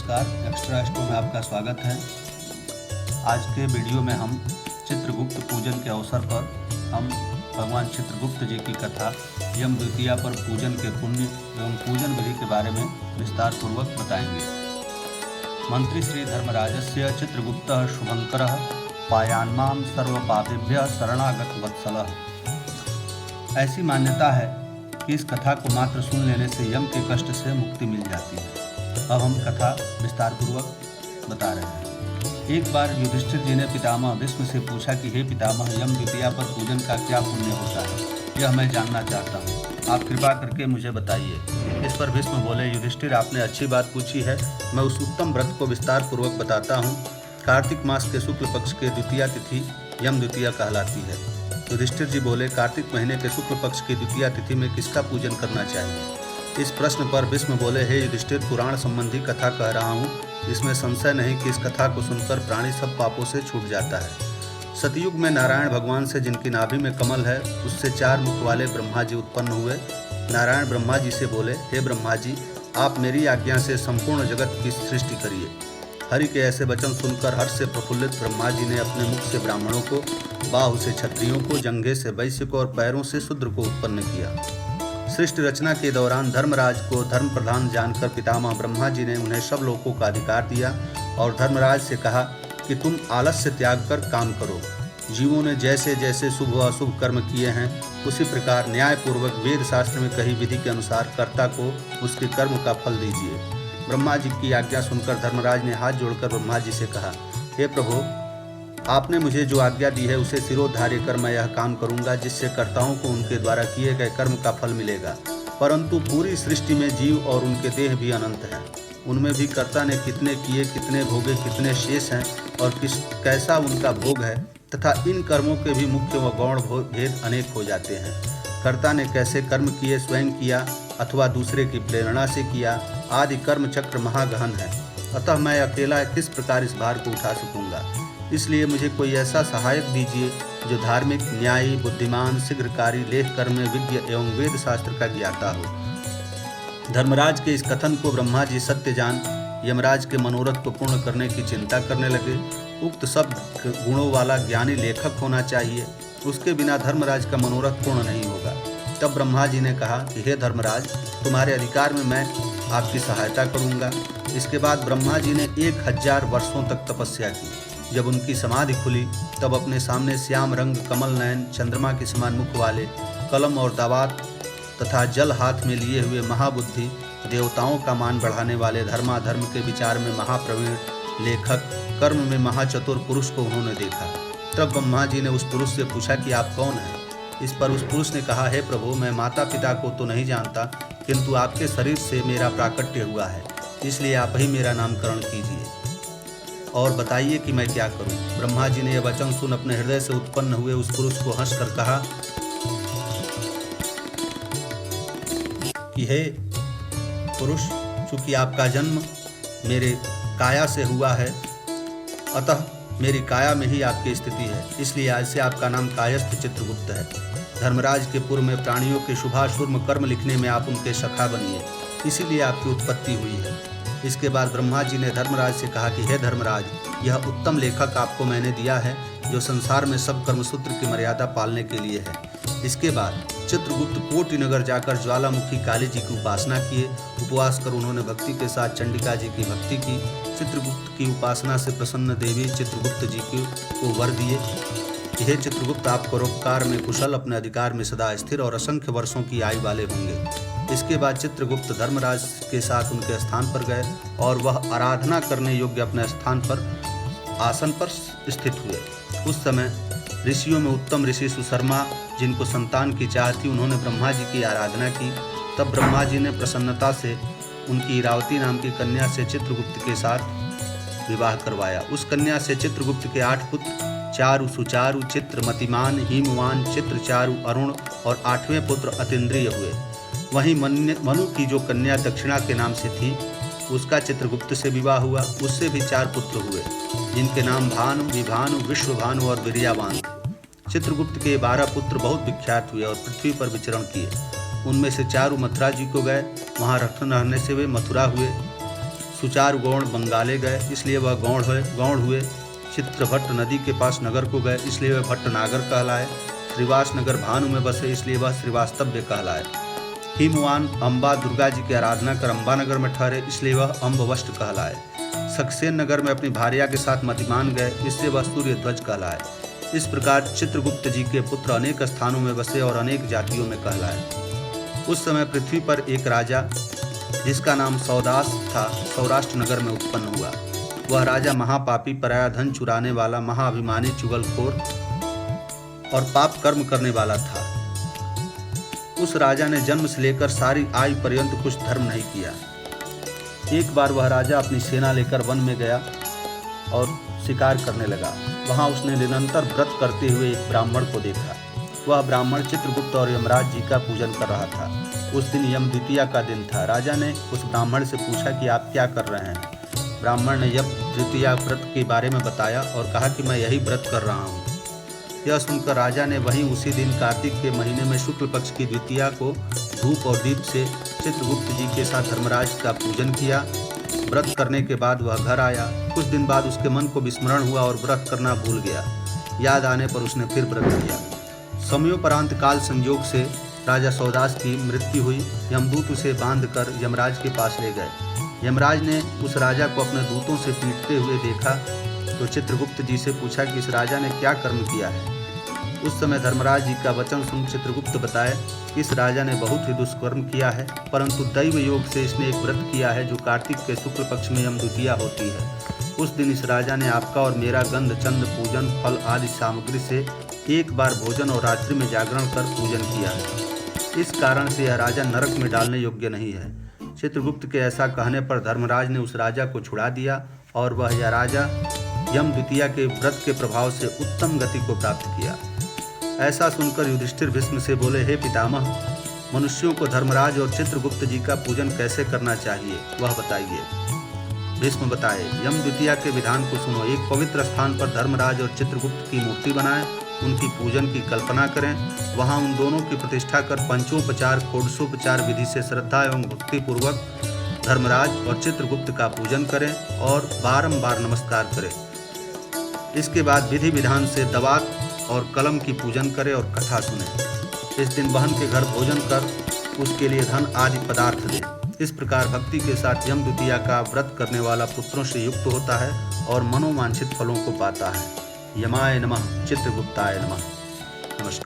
नमस्कार, extra astro में आपका स्वागत है। आज के वीडियो में हम चित्रगुप्त पूजन के अवसर पर हम भगवान चित्रगुप्त जी की कथा यम द्वितीया पर पूजन के पुण्य एवं पूजन विधि के बारे में विस्तार पूर्वक बताएंगे। मंत्री श्री धर्मराजस्य चित्रगुप्तः शुभंकरः पायान्मां सर्वपापेभ्यः शरणागत वत्सलः। ऐसी मान्यता है कि इस कथा को मात्र सुन लेने से यम के कष्ट से मुक्ति मिल जाती है। अब हम कथा विस्तार पूर्वक बता रहे हैं। एक बार युधिष्ठिर जी ने पितामह भीष्म से पूछा कि हे पितामह, यम द्वितीया पर पूजन का क्या पुण्य होता है, यह मैं जानना चाहता हूँ, आप कृपा करके मुझे बताइए। इस पर भीष्म बोले, युधिष्ठिर आपने अच्छी बात पूछी है, मैं उस उत्तम व्रत को विस्तार पूर्वक बताता हूँ। कार्तिक मास के शुक्ल पक्ष के द्वितीया तिथि यम द्वितीया कहलाती है। युधिष्ठिर जी बोले, कार्तिक महीने के शुक्ल पक्ष की द्वितीया तिथि में किसका पूजन करना चाहिए? इस प्रश्न पर भीष्म बोले, हे युधिष्ठिर, पुराण संबंधी कथा कह रहा हूँ, इसमें संशय नहीं कि इस कथा को सुनकर प्राणी सब पापों से छूट जाता है। सतयुग में नारायण भगवान से, जिनकी नाभि में कमल है, उससे 4 मुख वाले ब्रह्मा जी उत्पन्न हुए। नारायण ब्रह्मा जी से बोले, हे ब्रह्मा जी, आप मेरी आज्ञा से संपूर्ण जगत की सृष्टि करिए। हरि के ऐसे वचन सुनकर हर्ष से प्रफुल्लित ब्रह्मा जी ने अपने मुख से ब्राह्मणों को, बाहु से क्षत्रियों को, जंघे से वैश्य को और पैरों से शूद्र को उत्पन्न किया। सृष्टि रचना के दौरान धर्मराज को धर्म प्रधान जानकर पितामह ब्रह्मा जी ने उन्हें सब लोकों का अधिकार दिया और धर्मराज से कहा कि तुम आलस्य त्याग कर काम करो। जीवों ने जैसे जैसे शुभ व अशुभ कर्म किए हैं, उसी प्रकार न्यायपूर्वक वेद शास्त्र में कही विधि के अनुसार कर्ता को उसके कर्म का फल दीजिए। ब्रह्मा जी की आज्ञा सुनकर धर्मराज ने हाथ जोड़कर ब्रह्मा जी से कहा, हे प्रभु, आपने मुझे जो आज्ञा दी है उसे सिरोधार्य कर मैं यह काम करूंगा, जिससे कर्ताओं को उनके द्वारा किए गए कर्म का फल मिलेगा। परंतु पूरी सृष्टि में जीव और उनके देह भी अनंत हैं। उनमें भी कर्ता ने कितने किए, कितने भोगे, कितने शेष हैं और कैसा उनका भोग है, तथा इन कर्मों के भी मुख्य व गौण भेद अनेक हो जाते हैं। कर्ता ने कैसे कर्म किए, स्वयं किया अथवा दूसरे की प्रेरणा से किया, आदि कर्म चक्र महागहन है। अतः मैं अकेला किस प्रकार इस भार को उठा सकूंगा। इसलिए मुझे कोई ऐसा सहायक दीजिए जो धार्मिक, न्यायी, बुद्धिमान, शीघ्रकारी, लेख कर्म में विज्ञ एवं वेद शास्त्र का ज्ञाता हो। धर्मराज के इस कथन को ब्रह्मा जी सत्य जान यमराज के मनोरथ को पूर्ण करने की चिंता करने लगे। उक्त सब गुणों वाला ज्ञानी लेखक होना चाहिए, उसके बिना धर्मराज का मनोरथ पूर्ण नहीं होगा। तब ब्रह्मा जी ने कहा कि हे धर्मराज, तुम्हारे अधिकार में मैं आपकी सहायता करूँगा। इसके बाद ब्रह्मा जी ने 1000 वर्षों तक तपस्या की। जब उनकी समाधि खुली तब अपने सामने श्याम रंग, कमल नयन, चंद्रमा के समान मुख वाले, कलम और दावात तथा जल हाथ में लिए हुए महाबुद्धि, देवताओं का मान बढ़ाने वाले, धर्माधर्म के विचार में महाप्रवीण लेखक, कर्म में महाचतुर पुरुष को उन्होंने देखा। तब ब्रह्मा जी ने उस पुरुष से पूछा कि आप कौन हैं? इस पर उस पुरुष ने कहा, हे प्रभु, मैं माता पिता को तो नहीं जानता, किंतु आपके शरीर से मेरा प्राकट्य हुआ है, इसलिए आप ही मेरा नामकरण कीजिए और बताइए कि मैं क्या करूं। ब्रह्मा जी ने यह वचन सुन अपने हृदय से उत्पन्न हुए उस पुरुष को हंसकर कहा कि हे पुरुष, चूंकि आपका जन्म मेरे काया से हुआ है, अतः मेरी काया में ही आपकी स्थिति है, इसलिए आज से आपका नाम कायस्थ चित्रगुप्त है। धर्मराज के पूर्व में प्राणियों के शुभाशुभ कर्म लिखने में आप उनके सखा बनिए, इसीलिए आपकी उत्पत्ति हुई है। इसके बाद ब्रह्मा जी ने धर्मराज से कहा कि हे धर्मराज, यह उत्तम लेखक आपको मैंने दिया है, जो संसार में सब कर्मसूत्र की मर्यादा पालने के लिए है। इसके बाद चित्रगुप्त कोटि नगर जाकर ज्वालामुखी काली जी की उपासना किए। उपवास कर उन्होंने भक्ति के साथ चंडिका जी की भक्ति की। चित्रगुप्त की उपासना से प्रसन्न देवी चित्रगुप्त जी को वर दिए, हे चित्रगुप्त, आप परोपकार में कुशल, अपने अधिकार में सदा स्थिर और असंख्य वर्षों की आयु वाले होंगे। इसके बाद चित्रगुप्त धर्मराज के साथ उनके स्थान पर गए और वह आराधना करने योग्य अपने स्थान पर आसन पर स्थित हुए। उस समय ऋषियों में उत्तम ऋषि सुशर्मा, जिनको संतान की चाह थी, उन्होंने ब्रह्मा जी की आराधना की। तब ब्रह्मा जी ने प्रसन्नता से उनकी इरावती नाम की कन्या से चित्रगुप्त के साथ विवाह करवाया। उस कन्या से चित्रगुप्त के 8 पुत्र, चारु, सुचारु, चित्र, मतिमान, हिमवान, चित्रचारु, अरुण और 8वें पुत्र अतीन्द्रिय हुए। वहीं मनु की जो कन्या दक्षिणा के नाम से थी, उसका चित्रगुप्त से विवाह हुआ। उससे भी 4 पुत्र हुए, जिनके नाम भानु, विभानु, विश्वभानु और वीर्यावान थे। चित्रगुप्त के 12 पुत्र बहुत विख्यात हुए और पृथ्वी पर विचरण किए। उनमें से 4 मथुरा जी को गए, वहाँ रहने से वे मथुरा हुए। सुचारु गौण बंगाले गए, इसलिए वह गौण हुए। चित्रभट्ट नदी के पास नगर को गए, इसलिए वह भट्टनागर कहलाए। श्रीवास नगर भानु में बसे, इसलिए वह श्रीवास्तव्य कहलाए। हिमवान अम्बा दुर्गा जी की आराधना कर अम्बानगर में ठहरे, इसलिए वह अम्बवष्ट कहलाए। सक्सेन नगर में अपनी भार्या के साथ मतिमान गए, इसलिए वह सूर्यध्वज कहलाए। इस प्रकार चित्रगुप्त जी के पुत्र अनेक स्थानों में बसे और अनेक जातियों में कहलाए। उस समय पृथ्वी पर एक राजा जिसका नाम सौदास था, सौराष्ट्र नगर में उत्पन्न हुआ। वह राजा महापापी, पराया धन चुराने वाला, महाअभिमानी, चुगलखोर और पाप कर्म करने वाला था। उस राजा ने जन्म से लेकर सारी आयु पर्यंत कुछ धर्म नहीं किया। एक बार वह राजा अपनी सेना लेकर वन में गया और शिकार करने लगा। वहां उसने निरंतर व्रत करते हुए एक ब्राह्मण को देखा। वह ब्राह्मण चित्रगुप्त और यमराज जी का पूजन कर रहा था। उस दिन यम द्वितीया का दिन था। राजा ने उस ब्राह्मण से पूछा कि आप क्या कर रहे हैं। ब्राह्मण ने यम द्वितीया व्रत के बारे में बताया और कहा कि मैं यही व्रत कर रहा हूँ। यह सुनकर राजा ने वहीं उसी दिन कार्तिक के महीने में शुक्ल पक्ष की द्वितीया को धूप और दीप से चित्रगुप्त जी के साथ धर्मराज का पूजन किया। व्रत करने के बाद वह घर आया। कुछ दिन बाद उसके मन को विस्मरण हुआ और व्रत करना भूल गया। याद आने पर उसने फिर व्रत किया। समयोपरांत काल संयोग से राजा सौदास की मृत्यु हुई। यमदूत उसे बांधकर यमराज के पास ले गए। यमराज ने उस राजा को अपने दूतों से पीटते हुए देखा तो चित्रगुप्त जी से पूछा कि इस राजा ने क्या कर्म किया है। उस समय धर्मराज जी का वचन सुन चित्रगुप्त बताए, इस राजा ने बहुत ही दुष्कर्म किया है, परंतु दैव योग से इसने एक व्रत किया है जो कार्तिक के शुक्ल पक्ष में यम द्वितीया होती है। उस दिन इस राजा ने आपका और मेरा गंध चंद पूजन फल आदि सामग्री से एक बार भोजन और रात्रि में जागरण कर पूजन किया है। इस कारण से यह राजा नरक में डालने योग्य नहीं है। चित्रगुप्त के ऐसा कहने पर धर्मराज ने उस राजा को छुड़ा दिया और वह यह राजा यम द्वितीया के व्रत के प्रभाव से उत्तम गति को प्राप्त किया। ऐसा सुनकर युधिष्ठिर भीष्म से बोले, हे पितामह, मनुष्यों को धर्मराज और चित्रगुप्त जी का पूजन कैसे करना चाहिए वह बताइए। भीष्म बताए, यम द्वितीया के विधान को सुनो। एक पवित्र स्थान पर धर्मराज और चित्रगुप्त की मूर्ति बनाएं, उनकी पूजन की कल्पना करें। वहां उन दोनों की प्रतिष्ठा कर पंचोपचार षोडशोपचार विधि से श्रद्धा एवं भक्ति पूर्वक धर्मराज और चित्रगुप्त का पूजन करें और बारंबार नमस्कार करें। इसके बाद विधि विधान से दवात और कलम की पूजन करें और कथा सुने। इस दिन बहन के घर भोजन कर उसके लिए धन आदि पदार्थ दें। इस प्रकार भक्ति के साथ यम द्वितीया का व्रत करने वाला पुत्रों से युक्त होता है और मनोवांछित फलों को पाता है। यमाय नमः, चित्रगुप्ताय नमः। नमस्कार।